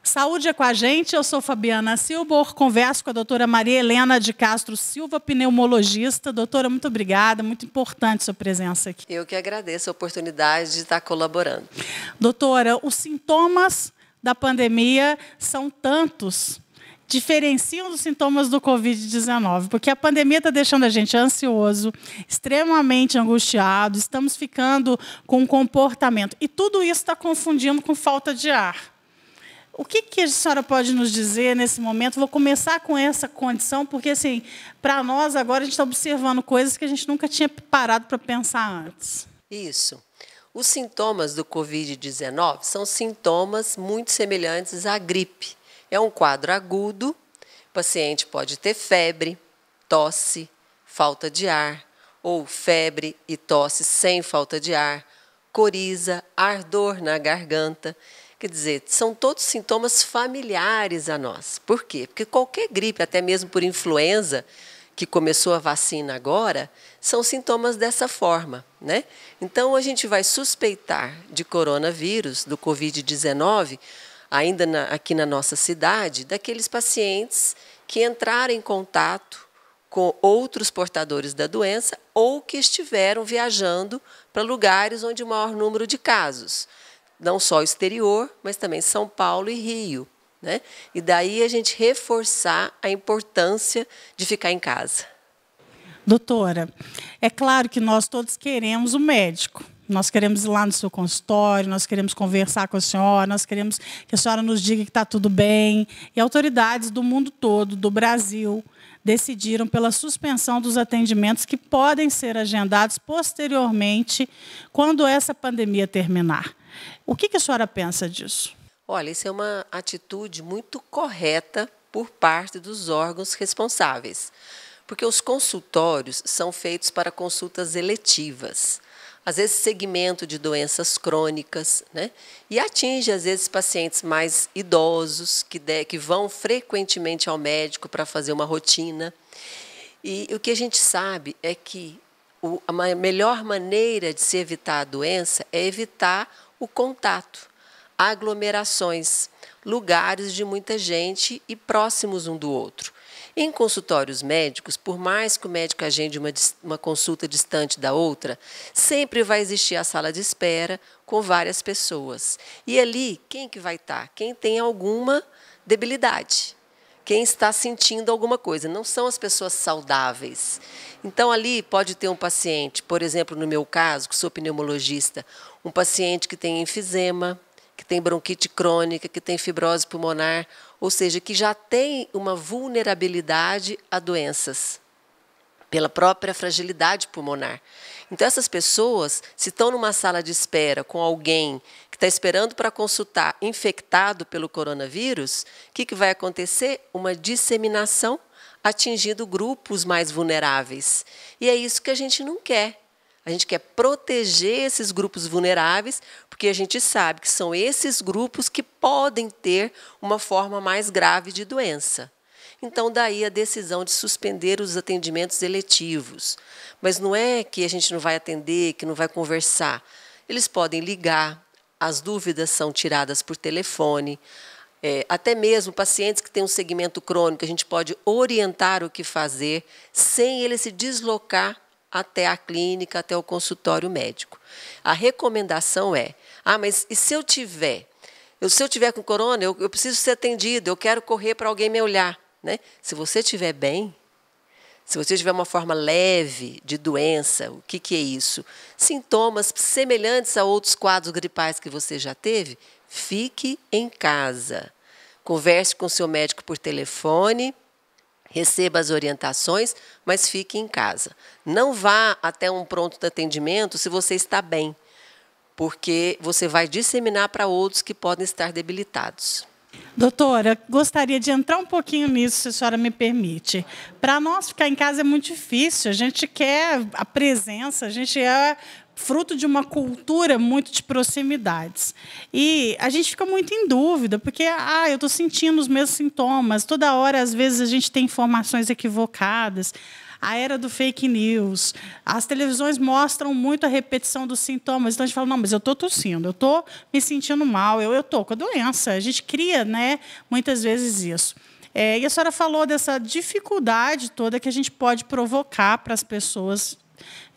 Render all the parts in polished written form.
Saúde é com a gente, eu sou Fabiana Silbor, converso com a doutora Maria Helena de Castro Silva, pneumologista. Doutora, muito obrigada, muito importante sua presença aqui. Eu que agradeço a oportunidade de estar colaborando. Doutora, os sintomas da pandemia são tantos, diferenciam dos sintomas do Covid-19, porque a pandemia está deixando a gente ansioso, extremamente angustiado, estamos ficando com um comportamento, e tudo isso está confundindo com falta de ar. O que a senhora pode nos dizer nesse momento? Vou começar com essa condição, porque, assim, para nós, agora, a gente está observando coisas que a gente nunca tinha parado para pensar antes. Isso. Os sintomas do Covid-19 são sintomas muito semelhantes à gripe. É um quadro agudo, o paciente pode ter febre, tosse, falta de ar, ou febre e tosse sem falta de ar, coriza, ardor na garganta. Quer dizer, são todos sintomas familiares a nós. Por quê? Porque qualquer gripe, até mesmo por influenza, que começou a vacina agora, são sintomas dessa forma, né? Então, a gente vai suspeitar de coronavírus, do Covid-19, ainda aqui na nossa cidade, daqueles pacientes que entraram em contato com outros portadores da doença ou que estiveram viajando para lugares onde o maior número de casos. Não só o exterior, mas também São Paulo e Rio, né? E daí a gente reforçar a importância de ficar em casa. Doutora, é claro que nós todos queremos o médico. Nós queremos ir lá no seu consultório, nós queremos conversar com a senhora, nós queremos que a senhora nos diga que está tudo bem. E autoridades do mundo todo, do Brasil, decidiram pela suspensão dos atendimentos que podem ser agendados posteriormente, quando essa pandemia terminar. O que a senhora pensa disso? Olha, isso é uma atitude muito correta por parte dos órgãos responsáveis, porque os consultórios são feitos para consultas eletivas, às vezes segmento de doenças crônicas, né? E atinge, às vezes, pacientes mais idosos, que vão frequentemente ao médico para fazer uma rotina. E o que a gente sabe é que a melhor maneira de se evitar a doença é evitar o contato, aglomerações, lugares de muita gente e próximos um do outro. Em consultórios médicos, por mais que o médico agende uma consulta distante da outra, sempre vai existir a sala de espera com várias pessoas. E ali, quem que vai estar? Quem tem alguma debilidade, quem está sentindo alguma coisa, não são as pessoas saudáveis. Então, ali pode ter um paciente, por exemplo, no meu caso, que sou pneumologista, um paciente que tem enfisema, que tem bronquite crônica, que tem fibrose pulmonar, ou seja, que já tem uma vulnerabilidade a doenças, pela própria fragilidade pulmonar. Então, essas pessoas, se estão numa sala de espera com alguém que está esperando para consultar infectado pelo coronavírus, o que vai acontecer? Uma disseminação atingindo grupos mais vulneráveis. E é isso que a gente não quer. A gente quer proteger esses grupos vulneráveis, porque a gente sabe que são esses grupos que podem ter uma forma mais grave de doença. Então, daí a decisão de suspender os atendimentos eletivos. Mas não é que a gente não vai atender, que não vai conversar. Eles podem ligar, as dúvidas são tiradas por telefone. Até mesmo pacientes que têm um segmento crônico, a gente pode orientar o que fazer sem ele se deslocar até a clínica, até o consultório médico. A recomendação é, mas e se eu tiver? Se eu tiver com corona, eu preciso ser atendido, eu quero correr para alguém me olhar, né? Se você estiver bem, se você tiver uma forma leve de doença, o que é isso? Sintomas semelhantes a outros quadros gripais que você já teve, fique em casa. Converse com o seu médico por telefone, receba as orientações, mas fique em casa. Não vá até um pronto de atendimento se você está bem, porque você vai disseminar para outros que podem estar debilitados. Doutora, gostaria de entrar um pouquinho nisso, se a senhora me permite. Para nós ficar em casa é muito difícil, a gente quer a presença, a gente é fruto de uma cultura muito de proximidades. E a gente fica muito em dúvida, porque eu estou sentindo os mesmos sintomas, toda hora, às vezes, a gente tem informações equivocadas. a era do fake news. As televisões mostram muito a repetição dos sintomas. Então, a gente fala, não, mas eu estou tossindo, eu estou me sentindo mal, eu estou com a doença. A gente cria, né, muitas vezes isso. E a senhora falou dessa dificuldade toda que a gente pode provocar para as pessoas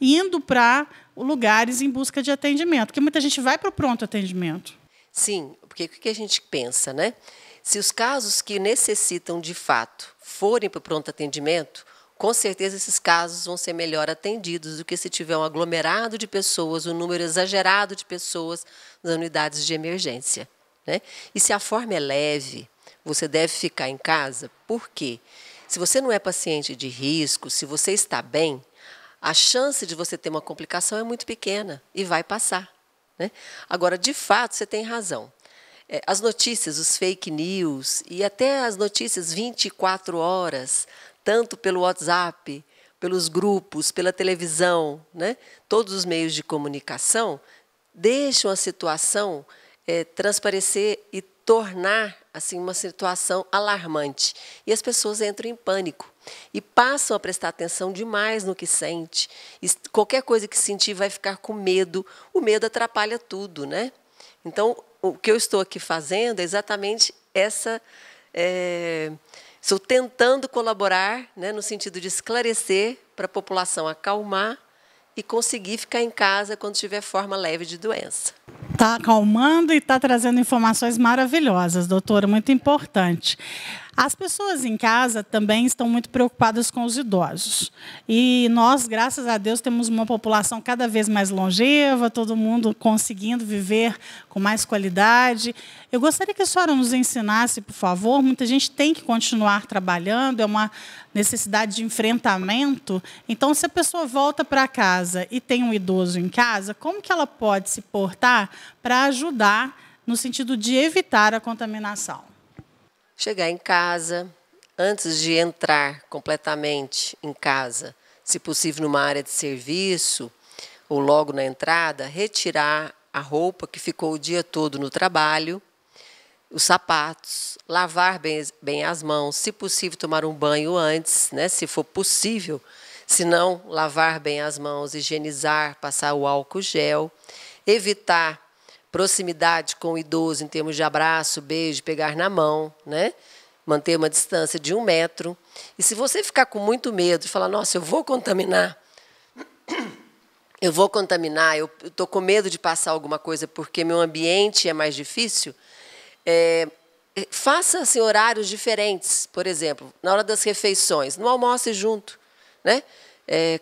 indo para lugares em busca de atendimento, porque muita gente vai para o pronto atendimento. Sim, porque o que a gente pensa, né? Se os casos que necessitam de fato forem para o pronto atendimento, com certeza esses casos vão ser melhor atendidos do que se tiver um aglomerado de pessoas, um número exagerado de pessoas nas unidades de emergência, né? E se a forma é leve, você deve ficar em casa, por quê? Se você não é paciente de risco, se você está bem, a chance de você ter uma complicação é muito pequena e vai passar, né? Agora, de fato, você tem razão. As notícias, os fake news e até as notícias 24 horas, tanto pelo WhatsApp, pelos grupos, pela televisão, né? Todos os meios de comunicação, deixam a situação transparecer e tornar assim uma situação alarmante. E as pessoas entram em pânico e passam a prestar atenção demais no que sente. E qualquer coisa que sentir vai ficar com medo. O medo atrapalha tudo, né? Então, o que eu estou aqui fazendo é exatamente essa... estou tentando colaborar, né, no sentido de esclarecer para a população acalmar e conseguir ficar em casa quando tiver forma leve de doença. Está acalmando e está trazendo informações maravilhosas, doutora, muito importante. As pessoas em casa também estão muito preocupadas com os idosos. E nós, graças a Deus, temos uma população cada vez mais longeva, todo mundo conseguindo viver com mais qualidade. Eu gostaria que a senhora nos ensinasse, por favor, muita gente tem que continuar trabalhando, é uma necessidade de enfrentamento. Então, se a pessoa volta para casa e tem um idoso em casa, como que ela pode se portar para ajudar no sentido de evitar a contaminação? Chegar em casa, antes de entrar completamente em casa, se possível numa área de serviço, ou logo na entrada, retirar a roupa que ficou o dia todo no trabalho, os sapatos, lavar bem as mãos, se possível tomar um banho antes, né, se for possível, se não, lavar bem as mãos, higienizar, passar o álcool gel, evitar proximidade com o idoso em termos de abraço, beijo, pegar na mão, né? Manter uma distância de 1 metro. E se você ficar com muito medo de falar, nossa, eu vou contaminar, eu estou com medo de passar alguma coisa porque meu ambiente é mais difícil, faça assim, horários diferentes. Por exemplo, na hora das refeições, não almoce junto, né?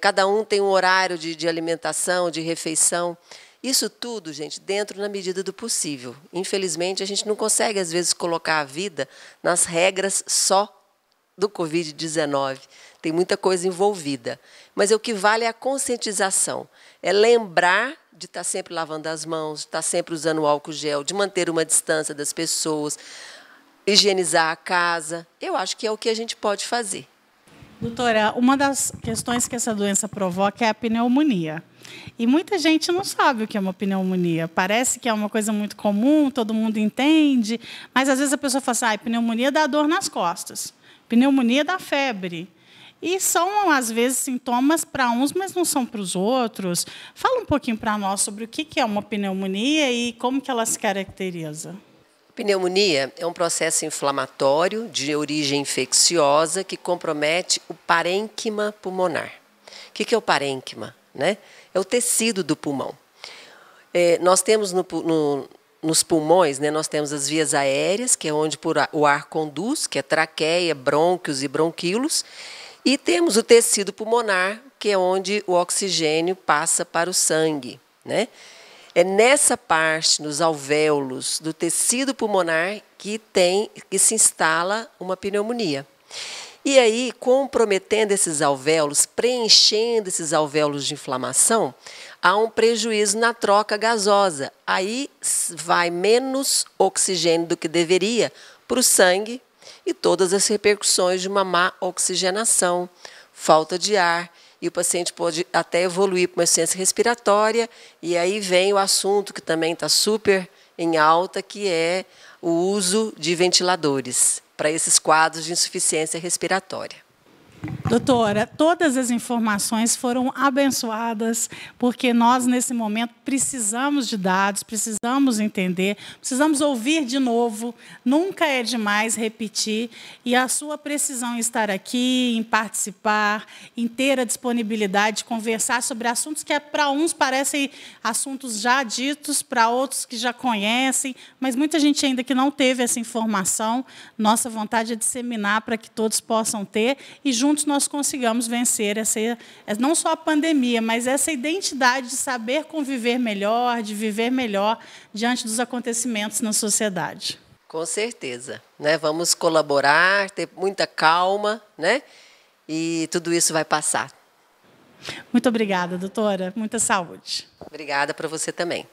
Cada um tem um horário de alimentação, de refeição. Isso tudo, gente, dentro na medida do possível. Infelizmente, a gente não consegue, às vezes, colocar a vida nas regras só do Covid-19. Tem muita coisa envolvida. Mas o que vale é a conscientização. É lembrar de estar sempre lavando as mãos, de estar sempre usando o álcool gel, de manter uma distância das pessoas, higienizar a casa. Eu acho que é o que a gente pode fazer. Doutora, uma das questões que essa doença provoca é a pneumonia. E muita gente não sabe o que é uma pneumonia. Parece que é uma coisa muito comum, todo mundo entende, mas às vezes a pessoa fala assim, pneumonia dá dor nas costas, pneumonia dá febre. E são, às vezes, sintomas para uns, mas não são para os outros. Fala um pouquinho para nós sobre o que é uma pneumonia e como que ela se caracteriza. Pneumonia é um processo inflamatório de origem infecciosa que compromete o parênquima pulmonar. O que é o parênquima, né? É o tecido do pulmão. Nós temos nos pulmões, né, nós temos as vias aéreas, que é onde o ar conduz, que é traqueia, brônquios e bronquíolos, e temos o tecido pulmonar, que é onde o oxigênio passa para o sangue, né? É nessa parte, nos alvéolos do tecido pulmonar, que se instala uma pneumonia. E aí, comprometendo esses alvéolos, preenchendo esses alvéolos de inflamação, há um prejuízo na troca gasosa. Aí vai menos oxigênio do que deveria para o sangue e todas as repercussões de uma má oxigenação, falta de ar, e o paciente pode até evoluir para uma insuficiência respiratória, e aí vem o assunto que também está super em alta, que é o uso de ventiladores para esses quadros de insuficiência respiratória. Doutora, todas as informações foram abençoadas, porque nós, nesse momento, precisamos de dados, precisamos entender, precisamos ouvir de novo, nunca é demais repetir, e a sua precisão em estar aqui, em participar, em ter a disponibilidade de conversar sobre assuntos que para uns parecem assuntos já ditos, para outros que já conhecem, mas muita gente ainda que não teve essa informação. Nossa vontade é disseminar para que todos possam ter, e juntos nós consigamos vencer não só a pandemia, mas essa identidade de saber conviver melhor, de viver melhor diante dos acontecimentos na sociedade. Com certeza, né? Vamos colaborar, ter muita calma, né? E tudo isso vai passar. Muito obrigada, doutora. Muita saúde. Obrigada para você também.